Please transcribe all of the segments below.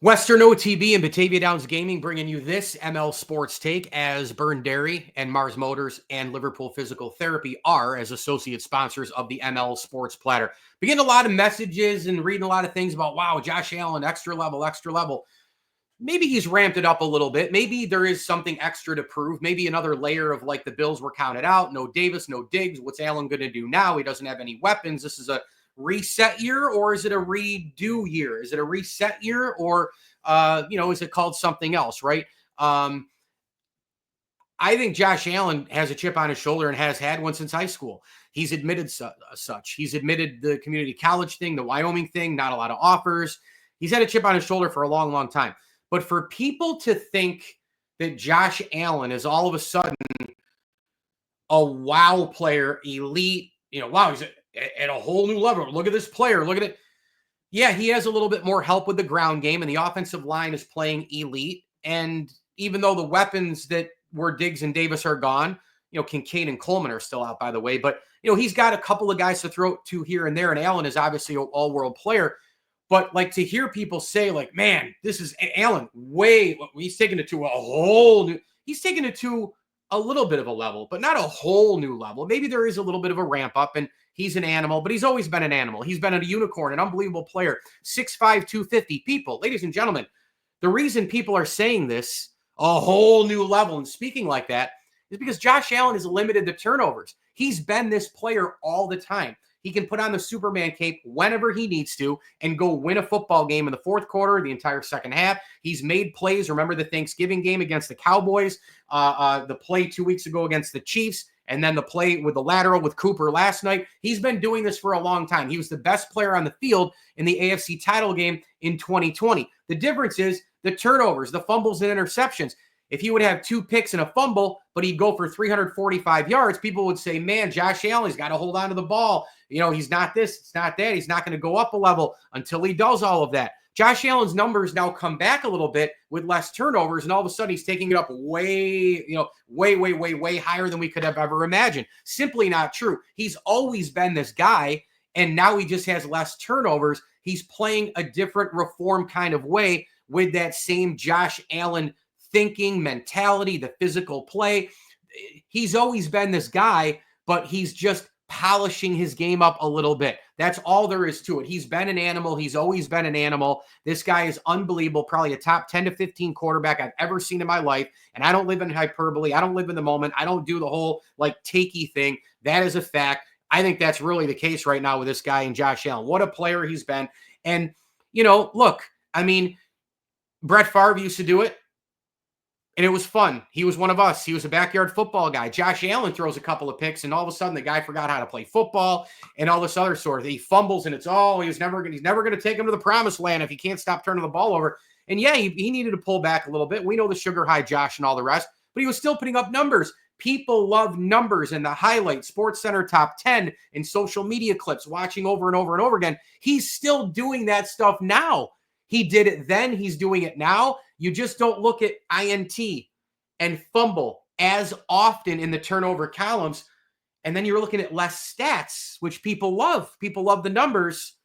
Western OTB and Batavia Downs Gaming bringing you this ML Sports Take as Burn Dairy and Mars Motors and Liverpool Physical Therapy are as associate sponsors of the ML Sports Platter. Begin a lot of messages and reading a lot of things about, wow, Josh Allen, extra level, extra level. Maybe he's ramped it up a little bit. Maybe there is something extra to prove. Maybe another layer of like the Bills were counted out. No Davis, no Diggs. What's Allen going to do now? He doesn't have any weapons. This is a reset year, or is it a redo year? Is it a reset year, or is it called something else, right? I think Josh Allen has a chip on his shoulder and has had one since high school. He's admitted such. He's admitted the community college thing, the Wyoming thing, not a lot of offers. He's had a chip on his shoulder for a long, long time. But for people to think that Josh Allen is all of a sudden a wow player, elite, wow, he's at a whole new level. Look at this player. Look at it. Yeah, he has a little bit more help with the ground game, and the offensive line is playing elite. And even though the weapons that were Diggs and Davis are gone, Kincaid and Coleman are still out, by the way. But, he's got a couple of guys to throw to here and there, and Allen is obviously an all-world player. But, like, to hear people say, like, man, this is Allen he's taking it to a whole new – he's taking it to a little bit of a level, but not a whole new level. Maybe there is a little bit of a ramp up, and he's an animal, but he's always been an animal. He's been a unicorn, an unbelievable player, 6'5", 250. People, ladies and gentlemen, the reason people are saying this, a whole new level, and speaking like that, is because Josh Allen has limited the turnovers. He's been this player all the time. He can put on the Superman cape whenever he needs to and go win a football game in the fourth quarter, the entire second half. He's made plays. Remember the Thanksgiving game against the Cowboys, the play 2 weeks ago against the Chiefs, and then the play with the lateral with Cooper last night. He's been doing this for a long time. He was the best player on the field in the AFC title game in 2020. The difference is the turnovers, the fumbles and interceptions. If he would have 2 picks and a fumble, but he'd go for 345 yards, people would say, man, Josh Allen's got to hold on to the ball. He's not this, it's not that. He's not going to go up a level until he does all of that. Josh Allen's numbers now come back a little bit with less turnovers, and all of a sudden he's taking it up way higher than we could have ever imagined. Simply not true. He's always been this guy, and now he just has less turnovers. He's playing a different reform kind of way with that same Josh Allen thinking, mentality, the physical play. He's always been this guy, but he's just polishing his game up a little bit. That's all there is to it. He's been an animal. He's always been an animal. This guy is unbelievable. Probably a top 10 to 15 quarterback I've ever seen in my life. And I don't live in hyperbole. I don't live in the moment. I don't do the whole takey thing. That is a fact. I think that's really the case right now with this guy and Josh Allen. What a player he's been. And, look, Brett Favre used to do it. And it was fun. He was one of us. He was a backyard football guy. Josh Allen throws a couple of picks, and all of a sudden the guy forgot how to play football and all this other sort of. He fumbles, and it's he's never going to take him to the promised land if he can't stop turning the ball over. And yeah, he needed to pull back a little bit. We know the sugar high Josh and all the rest, but he was still putting up numbers. People love numbers and the highlight, Sports Center top 10 and social media clips, watching over and over and over again. He's still doing that stuff now. He did it then. He's doing it now. You just don't look at INT and fumble as often in the turnover columns. And then you're looking at less stats, which people love. People love the numbers.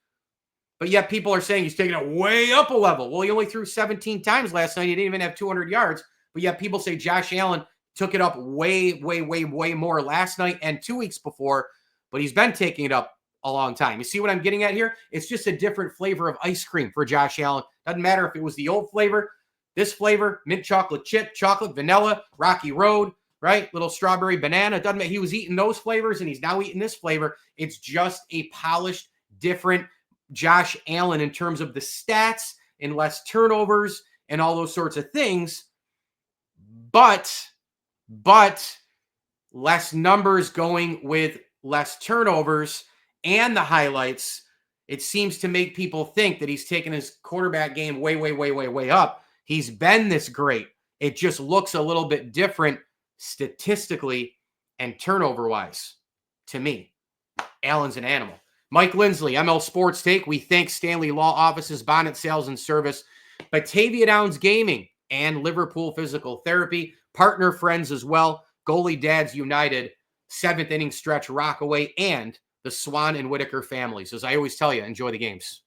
But yet people are saying he's taking it way up a level. Well, he only threw 17 times last night. He didn't even have 200 yards. But yet people say Josh Allen took it up way more last night and 2 weeks before. But he's been taking it up a long time. You see what I'm getting at here? It's just a different flavor of ice cream for Josh Allen. Doesn't matter if it was the old flavor, this flavor, mint chocolate chip, chocolate, vanilla, Rocky Road, right? Little strawberry banana. Doesn't matter. He was eating those flavors and he's now eating this flavor. It's just a polished, different Josh Allen in terms of the stats and less turnovers and all those sorts of things. But less numbers going with less turnovers and the highlights. It seems to make people think that he's taken his quarterback game way up. He's been this great. It just looks a little bit different statistically and turnover-wise to me. Allen's an animal. Mike Lindsley, ML Sports Take. We thank Stanley Law Offices, Bonnet Sales and Service, Batavia Downs Gaming, and Liverpool Physical Therapy. Partner friends as well. Goalie Dads United, 7th inning stretch Rockaway, and the Swan and Whitaker families. As I always tell you, enjoy the games.